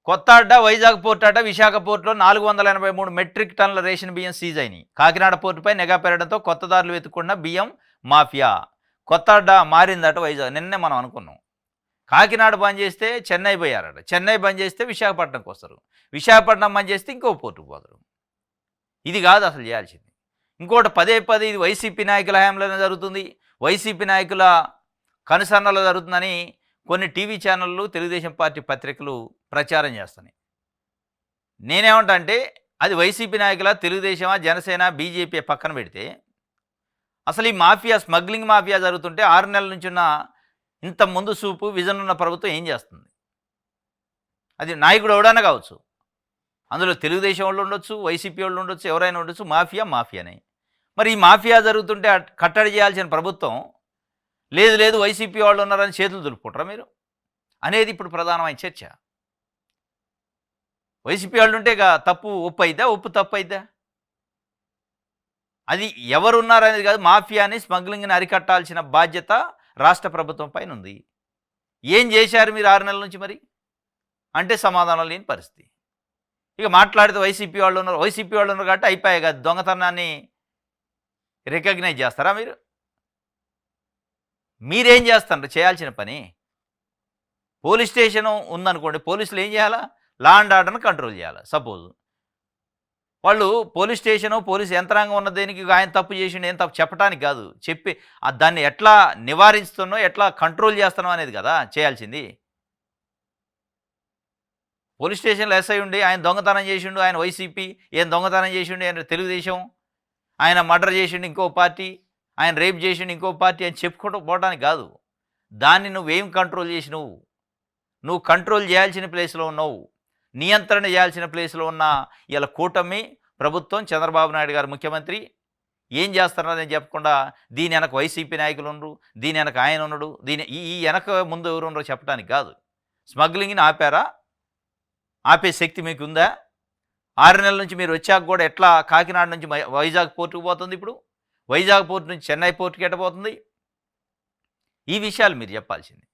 కొత్త అడ్డ వైజాగ్ పోర్ట్ అడ్డ విశాఖ పోర్టులో 483 మెట్రిక్ టన్నుల రేషన్ బియ్యం సీజ్ అయినాయి. కాకినాడ పోర్టుపై నిఘా పెరగడంతో కొత్త దారులు వెతుక్కున్న బియ్యం మాఫియా. కొత్త అడ్డ మారిందట వైజాగ్. నిన్నే మనం అనుకున్నాం. కాకినాడ బంద్ చేస్తే చెన్నై పోయారట. చెన్నై బంద్ చేస్తే విశాఖపట్నంకి వస్తారు. విశాఖపట్నం బంద్ చేస్తే ఇంకో పోర్టుకు పోతారు. ఇది కాదు అసలు చేయాల్సింది. ఇంకోటి పదే పదే ఇది వైసీపీ నాయకుల హయాంలోనే జరుగుతుంది, వైసీపీ నాయకుల కనుసన్నలో జరుగుతుందని కొన్ని టీవీ ఛానళ్ళు, తెలుగుదేశం పార్టీ పత్రికలు ప్రచారం చేస్తున్నాయి. నేనేమంటా అంటే అది వైసీపీ నాయకుల, తెలుగుదేశమా, జనసేన, బీజేపీ పక్కన పెడితే అసలు ఈ మాఫియా, స్మగ్లింగ్ మాఫియా జరుగుతుంటే 6 నెలల నుంచి ఉన్న ఇంత ముందు చూపు, విజన్ ఉన్న ప్రభుత్వం ఏం చేస్తుంది? అది నాయకుడు ఎవడైనా కావచ్చు, అందులో తెలుగుదేశం వాళ్ళు ఉండొచ్చు, వైసీపీ వాళ్ళు ఉండొచ్చు, ఎవరైనా ఉండొచ్చు, మాఫియానే. మరి ఈ మాఫియా జరుగుతుంటే కట్టడి చేయాల్సిన ప్రభుత్వం లేదు వైసీపీ వాళ్ళు ఉన్నారని చేతులు దులుపుకుంటారా మీరు అనేది ఇప్పుడు ప్రధానమైన చర్చ. వైసీపీ వాళ్ళు ఉంటే తప్పు ఒప్పు అయిద్దా, ఒప్పు తప్పు అయిద్దా? అది ఎవరున్నారనేది కాదు, మాఫియాని, స్మగ్లింగ్ని అరికట్టాల్సిన బాధ్యత రాష్ట్ర ప్రభుత్వం పైన ఉంది. ఏం చేశారు మీరు 6 నెలల నుంచి మరి అంటే సమాధానం లేని పరిస్థితి. ఇక మాట్లాడితే వైసీపీ వాళ్ళు ఉన్నారు కాబట్టి అయిపోయాయి కదా, దొంగతనాన్ని రికగ్నైజ్ చేస్తారా మీరు? మీరేం చేస్తారు చేయాల్సిన పని? పోలీస్ స్టేషను ఉందనుకోండి, పోలీసులు ఏం చేయాలా? లా అండ్ ఆర్డర్ని కంట్రోల్ చేయాలి. సపోజ్ వాళ్ళు పోలీస్ స్టేషను, పోలీస్ యంత్రాంగం ఉన్న దేనికి ఆయన తప్పు చేసిండు, ఏం తప్పు చెప్పడానికి కాదు, చెప్పి దాన్ని ఎట్లా నివారిస్తున్నావు, ఎట్లా కంట్రోల్ చేస్తున్నావు అనేది కదా చేయాల్సింది. పోలీస్ స్టేషన్లో ఎస్ఐ ఉండి ఆయన దొంగతనం చేసిండు, ఆయన వైసీపీ, ఏం దొంగతనం చేసిండు, ఆయన తెలుగుదేశం, ఆయన మర్డర్ చేసిండు ఇంకో పార్టీ, ఆయన రేప్ చేసిండు ఇంకో పార్టీ అని చెప్పుకుంటూ పోవడానికి కాదు. దాన్ని నువ్వేం కంట్రోల్ చేసినవు? నువ్వు కంట్రోల్ చేయాల్సిన ప్లేస్లో ఉన్నావు, నియంత్రణ చేయాల్సిన ప్లేస్లో ఉన్న ఇలా కూటమి ప్రభుత్వం, చంద్రబాబు నాయుడు గారు ముఖ్యమంత్రి ఏం చేస్తున్నారని చెప్పకుండా దీని వెనక వైసీపీ నాయకులు ఉండరు, దీని వెనక ఆయన ఉన్నాడు, ఈ వెనక ముందు ఎవరు ఉండరో చెప్పడానికి కాదు. స్మగ్లింగ్ని ఆపారా? ఆపే శక్తి మీకు ఉందా? 6 నెలల నుంచి మీరు వచ్చాక కూడా ఎట్లా కాకినాడ నుంచి వైజాగ్ పోర్టుకు పోతుంది, ఇప్పుడు వైజాగ్ పోర్టు నుంచి చెన్నై పోర్టుకి ఎట్టబోతుంది? ఈ విషయాలు మీరు చెప్పాల్సింది.